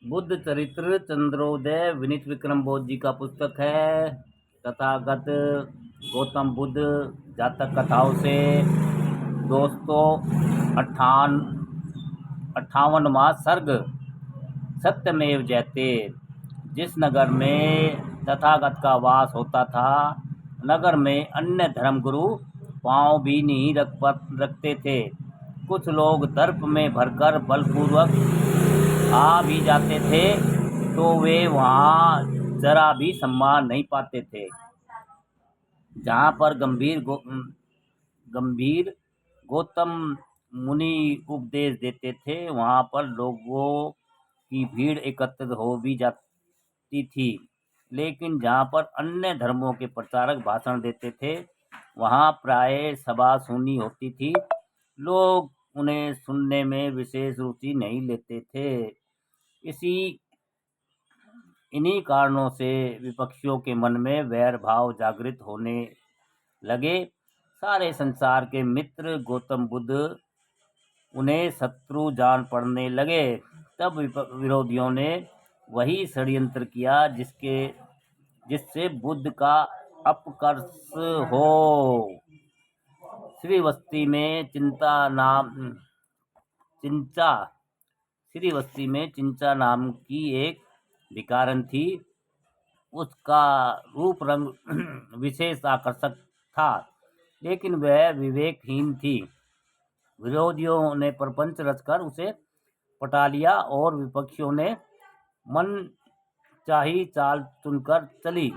बुद्ध चरित्र चंद्रोदय विनीत विक्रम बोध जी का पुस्तक है। तथागत गौतम बुद्ध जातक कथाओं से दोस्तों 58वां सर्ग सत्यमेव जयते। जिस नगर में तथागत का वास होता था, नगर में अन्य धर्मगुरु पांव भी नहीं रखते थे। कुछ लोग दर्प में भरकर बलपूर्वक आ भी जाते थे तो वे वहाँ जरा भी सम्मान नहीं पाते थे। जहाँ पर गंभीर गौतम मुनि उपदेश देते थे, वहाँ पर लोगों की भीड़ एकत्रित हो भी जाती थी। लेकिन जहाँ पर अन्य धर्मों के प्रचारक भाषण देते थे, वहाँ प्राय सभा सुनी होती थी। लोग उन्हें सुनने में विशेष रुचि नहीं लेते थे। इन्हीं कारणों से विपक्षियों के मन में वैर भाव जागृत होने लगे। सारे संसार के मित्र गौतम बुद्ध उन्हें शत्रु जान पड़ने लगे। तब विरोधियों ने वही षड्यंत्र किया जिससे बुद्ध का अपकर्ष हो। श्रीवस्ती में चिंचा नाम की एक भिखारन थी। उसका रूप रंग विशेष आकर्षक था, लेकिन वह विवेकहीन थी। विरोधियों ने प्रपंच रचकर उसे पटा लिया और विपक्षियों ने मन चाही चाल चुनकर चली।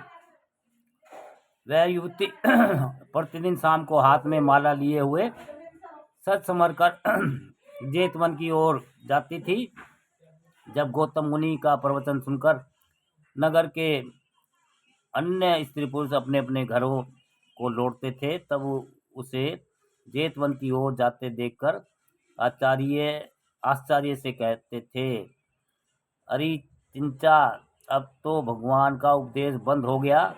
वह युवती प्रतिदिन शाम को हाथ में माला लिए हुए सच समझकर जेतवन की ओर जाती थी। जब गौतम मुनि का प्रवचन सुनकर नगर के अन्य स्त्री पुरुष अपने अपने घरों को लौटते थे, तब उसे जेतवन की ओर जाते देखकर आश्चर्य से कहते थे, अरे चिंचा, अब तो भगवान का उपदेश बंद हो गया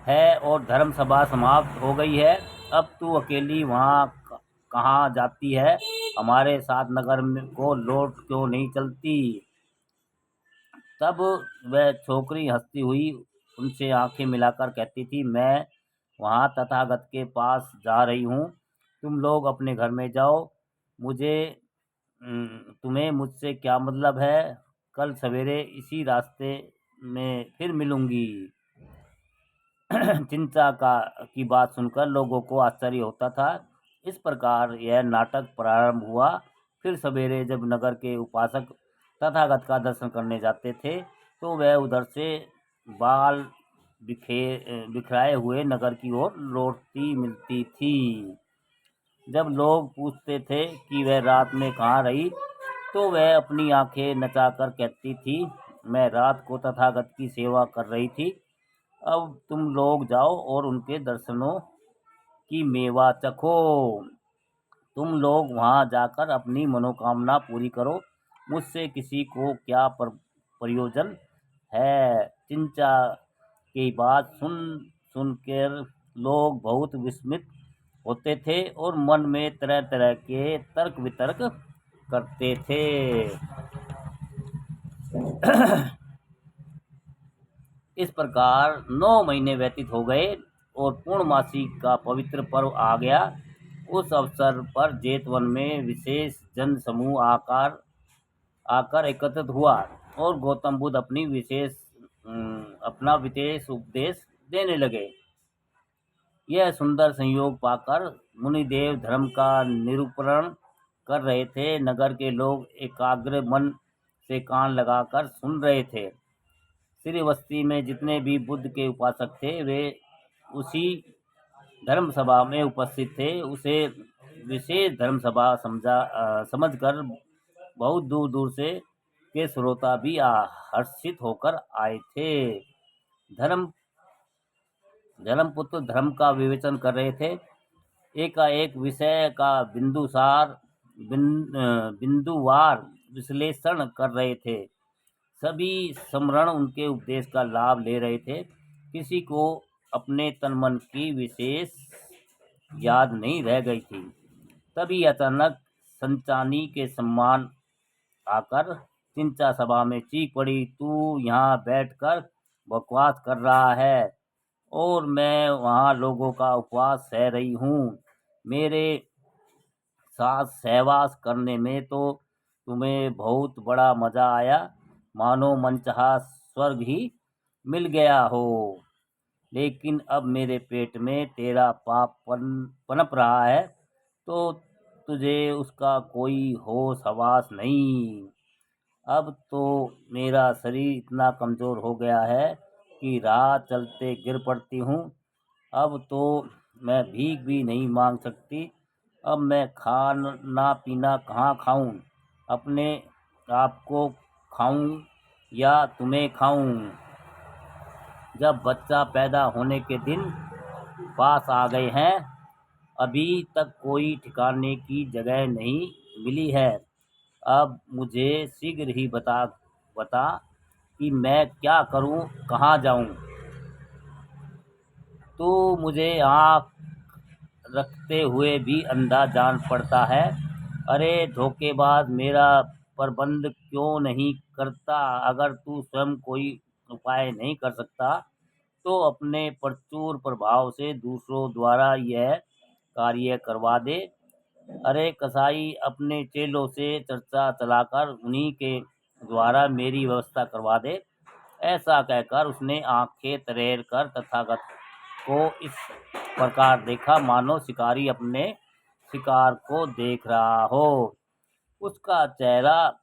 है और धर्म सभा समाप्त हो गई है। अब तू अकेली वहाँ कहाँ जाती है? हमारे साथ नगर को लौट क्यों नहीं चलती? तब वह छोकरी हंसती हुई उनसे आंखें मिलाकर कहती थी, मैं वहाँ तथागत के पास जा रही हूँ। तुम लोग अपने घर में जाओ। तुम्हें मुझसे क्या मतलब है? कल सवेरे इसी रास्ते में फिर मिलूंगी। चिंता की बात सुनकर लोगों को आश्चर्य होता था। इस प्रकार यह नाटक प्रारंभ हुआ। फिर सवेरे जब नगर के उपासक तथागत का दर्शन करने जाते थे, तो वह उधर से बाल बिखराए हुए नगर की ओर लौटती मिलती थी। जब लोग पूछते थे कि वह रात में कहाँ रही, तो वह अपनी आंखें नचाकर कहती थी, मैं रात को तथागत की सेवा कर रही थी। अब तुम लोग जाओ और उनके दर्शनों की मेवा चखो। तुम लोग वहाँ जाकर अपनी मनोकामना पूरी करो। मुझसे किसी को क्या प्रयोजन है? चिंचा की बात सुनकर लोग बहुत विस्मित होते थे और मन में तरह तरह के तर्क वितर्क करते थे। इस प्रकार 9 महीने व्यतीत हो गए और पूर्णमासी का पवित्र पर्व आ गया। उस अवसर पर जेतवन में विशेष जन समूह आकर एकत्रित हुआ और गौतम बुद्ध अपना विशेष उपदेश देने लगे। यह सुंदर संयोग पाकर मुनिदेव धर्म का निरूपण कर रहे थे। नगर के लोग एकाग्र मन से कान लगाकर सुन रहे थे। श्रीवस्ती में जितने भी बुद्ध के उपासक थे, वे उसी धर्म सभा में उपस्थित थे। उसे विशेष धर्म सभा समझकर बहुत दूर दूर से के श्रोता भी हर्षित होकर आए थे। धर्मपुत्र धर्म का विवेचन कर रहे थे। एकाएक विषय का बिंदुवार विश्लेषण कर रहे थे। सभी समरण उनके उपदेश का लाभ ले रहे थे। किसी को अपने तन मन की विशेष याद नहीं रह गई थी। तभी अचानक संचानी के सम्मान आकर चिंचा सभा में चीख पड़ी, तू यहाँ बैठकर बकवास कर रहा है और मैं वहाँ लोगों का उपवास सह रही हूँ। मेरे साथ सहवास करने में तो तुम्हें बहुत बड़ा मजा आया, मानो मनचाहा स्वर्ग ही मिल गया हो। लेकिन अब मेरे पेट में तेरा पाप पनप रहा है, तो तुझे उसका कोई होश हवास नहीं। अब तो मेरा शरीर इतना कमज़ोर हो गया है कि राह चलते गिर पड़ती हूँ। अब तो मैं भीख भी नहीं मांग सकती। अब मैं खाना पीना कहाँ खाऊं? अपने आप को खाऊं या तुम्हें खाऊं? जब बच्चा पैदा होने के दिन पास आ गए हैं, अभी तक कोई ठिकाने की जगह नहीं मिली है। अब मुझे शीघ्र ही बता कि मैं क्या करूं, कहाँ जाऊं? तू मुझे आँख रखते हुए भी अंधा जान पड़ता है। अरे धोखेबाज, मेरा प्रबंध क्यों नहीं करता? अगर तू स्वयं कोई उपाय नहीं कर सकता तो अपने प्रचुर प्रभाव से दूसरों द्वारा यह कार्य करवा दे। अरे कसाई, अपने चेलों से चर्चा चलाकर उन्हीं के द्वारा मेरी व्यवस्था करवा दे। ऐसा कहकर उसने आंखें तरेर कर तथागत को इस प्रकार देखा मानो शिकारी अपने शिकार को देख रहा हो। उसका चेहरा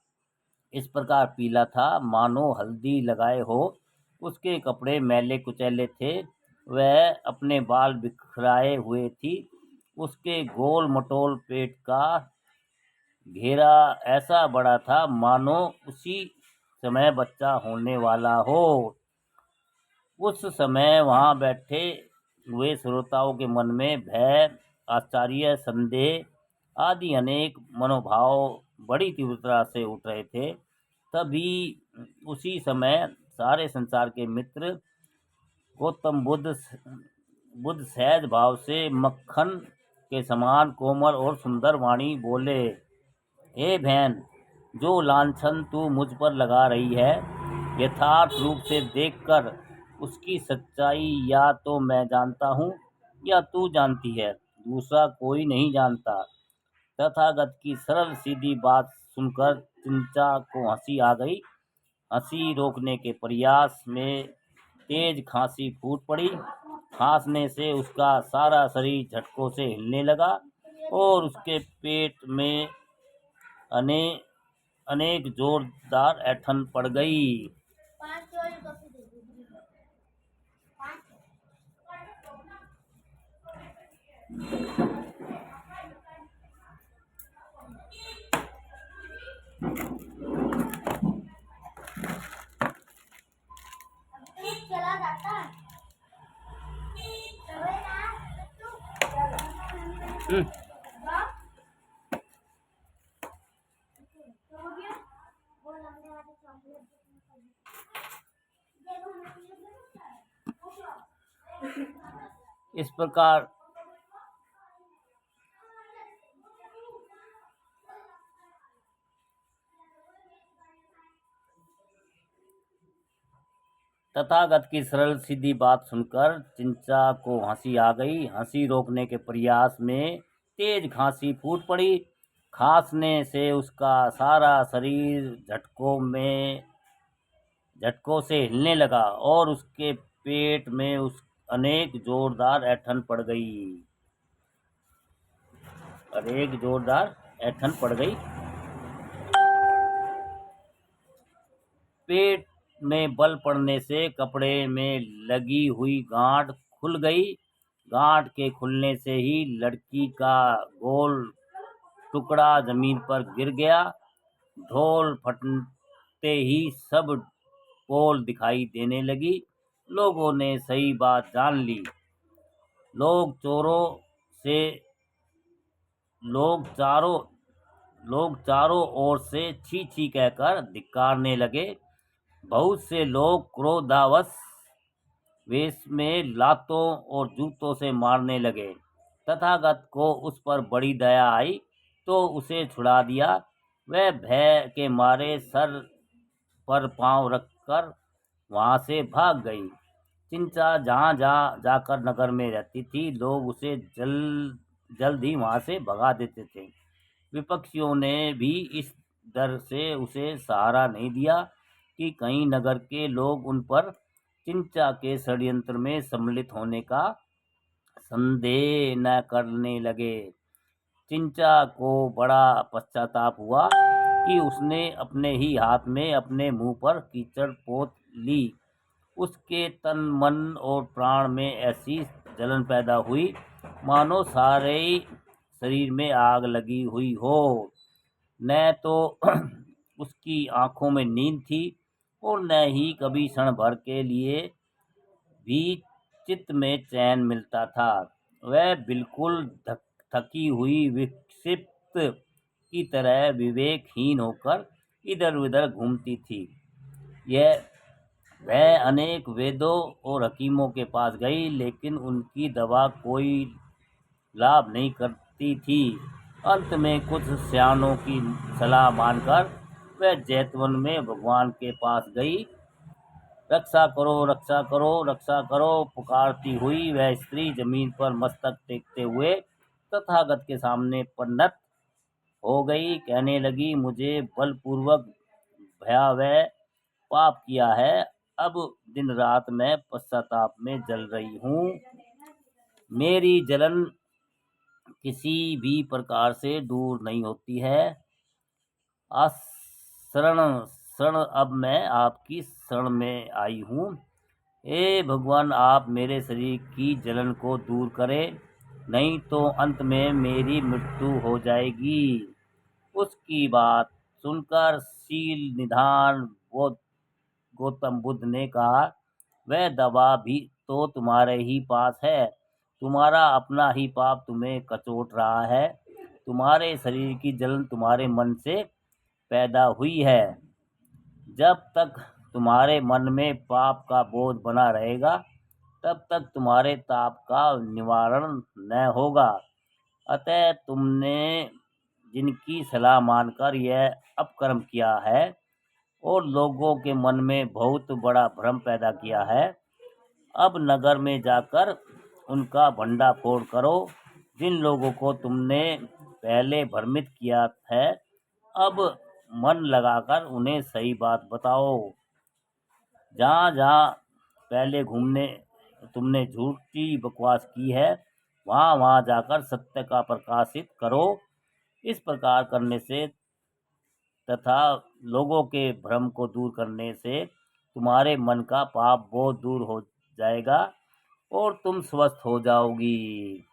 इस प्रकार पीला था मानो हल्दी लगाए हो। उसके कपड़े मैले कुचैले थे, वह अपने बाल बिखराए हुए थी। उसके गोल मटोल पेट का घेरा ऐसा बड़ा था मानो उसी समय बच्चा होने वाला हो। उस समय वहां बैठे हुए श्रोताओं के मन में भय, आश्चर्य, संदेह आदि अनेक मनोभाव बड़ी तीव्रता से उठ रहे थे। तभी उसी समय सारे संसार के मित्र गौतम बुद्ध सहज भाव से मक्खन के समान कोमल और सुंदर वाणी बोले, हे बहन, जो लांछन तू मुझ पर लगा रही है, यथार्थ रूप से देखकर उसकी सच्चाई या तो मैं जानता हूँ या तू जानती है, दूसरा कोई नहीं जानता। तथागत की सरल सीधी बात सुनकर चिंचा को हंसी आ गई। हंसी रोकने के प्रयास में तेज खांसी फूट पड़ी। खांसने से उसका सारा शरीर झटकों से हिलने लगा और उसके पेट में अनेक जोरदार ऐंठन पड़ गई। इस प्रकार तथागत की सरल सीधी बात सुनकर चिंचा को हंसी आ गई। हंसी रोकने के प्रयास में तेज खांसी फूट पड़ी। खांसने से उसका सारा शरीर झटकों से हिलने लगा और उसके पेट में अनेक जोरदार ऐंठन पड़ गई। पेट में बल पड़ने से कपड़े में लगी हुई गांठ खुल गई। गांठ के खुलने से ही लड़की का गोल टुकड़ा जमीन पर गिर गया। ढोल फटते ही सब पोल दिखाई देने लगी। लोगों ने सही बात जान ली। लोग चारों ओर से छी छी कहकर धिक्कारने लगे। बहुत से लोग क्रोधावश वेश में लातों और जूतों से मारने लगे। तथागत को उस पर बड़ी दया आई तो उसे छुड़ा दिया। वह भय के मारे सर पर पांव रखकर वहां से भाग गई। चिंचा जहां जाकर नगर में रहती थी, लोग उसे जल्द ही वहां से भगा देते थे। विपक्षियों ने भी इस डर से उसे सहारा नहीं दिया कि कहीं नगर के लोग उन पर चिंचा के षड्यंत्र में सम्मिलित होने का संदेह न करने लगे। चिंचा को बड़ा पश्चाताप हुआ कि उसने अपने ही हाथ में अपने मुंह पर कीचड़ पोत ली। उसके तन, मन और प्राण में ऐसी जलन पैदा हुई मानो सारे शरीर में आग लगी हुई हो। न तो उसकी आंखों में नींद थी और न ही कभी क्षण भर के लिए भी चित्त में चैन मिलता था। वह बिल्कुल थकी हुई विक्षिप्त की तरह विवेकहीन होकर इधर उधर घूमती थी। वह अनेक वेदों और हकीमों के पास गई, लेकिन उनकी दवा कोई लाभ नहीं करती थी। अंत में कुछ सयानों की सलाह मानकर वह जैतवन में भगवान के पास गई। रक्षा करो, रक्षा करो, रक्षा करो पुकारती हुई वह स्त्री जमीन पर मस्तक टेकते हुए तथागत के सामने पन्नत हो गई। कहने लगी, मुझे बलपूर्वक भयावह पाप किया है। अब दिन रात मैं पश्चाताप में जल रही हूँ। मेरी जलन किसी भी प्रकार से दूर नहीं होती है। शरण शरण अब मैं आपकी शरण में आई हूँ। हे भगवान, आप मेरे शरीर की जलन को दूर करें, नहीं तो अंत में मेरी मृत्यु हो जाएगी। उसकी बात सुनकर शील निधान गौतम बुद्ध ने कहा, वह दवा भी तो तुम्हारे ही पास है। तुम्हारा अपना ही पाप तुम्हें कचोट रहा है। तुम्हारे शरीर की जलन तुम्हारे मन से पैदा हुई है। जब तक तुम्हारे मन में पाप का बोझ बना रहेगा, तब तक तुम्हारे ताप का निवारण न होगा। अतः तुमने जिनकी सलाह मानकर यह अपकर्म किया है और लोगों के मन में बहुत बड़ा भ्रम पैदा किया है, अब नगर में जाकर उनका भंडाफोड़ करो। जिन लोगों को तुमने पहले भ्रमित किया है, अब मन लगाकर उन्हें सही बात बताओ। जहाँ जहाँ पहले तुमने झूठी बकवास की है, वहाँ वहाँ जाकर सत्य का प्रकाशित करो। इस प्रकार करने से तथा लोगों के भ्रम को दूर करने से तुम्हारे मन का पाप बहुत दूर हो जाएगा और तुम स्वस्थ हो जाओगी।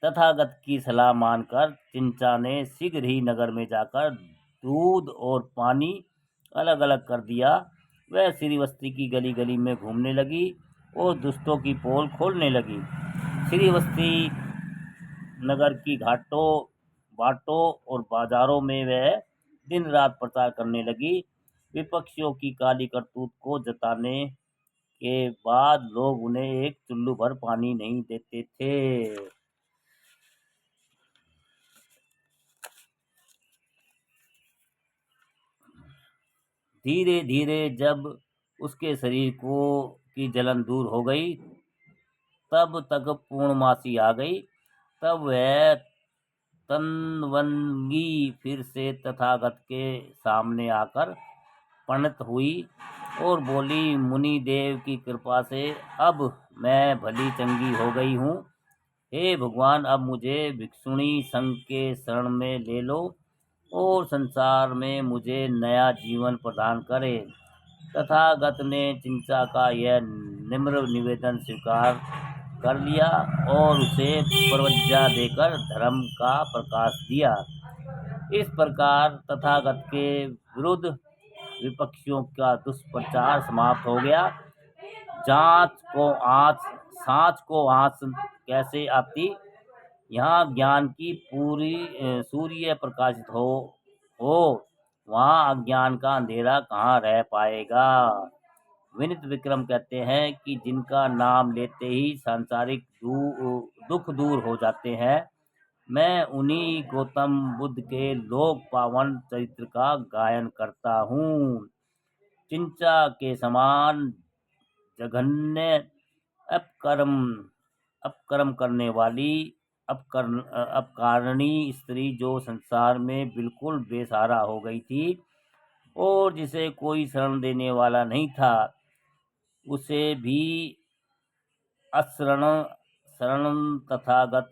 तथागत की सलाह मानकर चिंचा ने शीघ्र ही नगर में जाकर दूध और पानी अलग अलग कर दिया। वह श्रीवस्ती की गली गली में घूमने लगी और दुष्टों की पोल खोलने लगी। श्रीवस्ती नगर की घाटों, बाटों और बाजारों में वह दिन रात प्रचार करने लगी। विपक्षियों की काली करतूत को जताने के बाद लोग उन्हें एक चुल्लू भर पानी नहीं देते थे। धीरे धीरे जब उसके शरीर की जलन दूर हो गई, तब तक पूर्णमासी आ गई। तब वह तनवंगी फिर से तथागत के सामने आकर प्रणत हुई और बोली, मुनि देव की कृपा से अब मैं भली चंगी हो गई हूँ। हे भगवान, अब मुझे भिक्षुणी संघ के शरण में ले लो और संसार में मुझे नया जीवन प्रदान करे। तथागत ने चिंचा का यह निम्र निवेदन स्वीकार कर लिया और उसे प्रवज्ञा देकर धर्म का प्रकाश दिया। इस प्रकार तथागत के विरुद्ध विपक्षियों का दुष्प्रचार समाप्त हो गया। सांच को आँच कैसे आती, यहाँ ज्ञान की पूरी सूर्य प्रकाशित हो वहाँ अज्ञान का अंधेरा कहाँ रह पाएगा। विनीत विक्रम कहते हैं कि जिनका नाम लेते ही सांसारिक दुख दूर हो जाते हैं, मैं उन्हीं गौतम बुद्ध के लोक पावन चरित्र का गायन करता हूँ। चिंचा के समान जघन्य अपकर्म अपकर्म करने वाली अपकारणी स्त्री जो संसार में बिल्कुल बेसहारा हो गई थी और जिसे कोई शरण देने वाला नहीं था, उसे भी अशरण शरण तथागत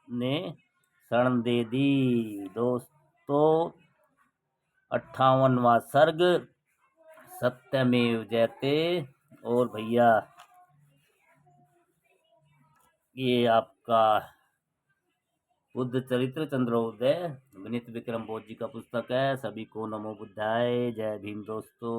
ने शरण दे दी। दोस्तों, 58वां सर्ग सत्यमेव जयते। और भैया, ये आपका बुद्ध चरित्र चंद्रोदय विनीत विक्रम बोध जी का पुस्तक है। सभी को नमो बुद्धाय। जय भीम दोस्तों।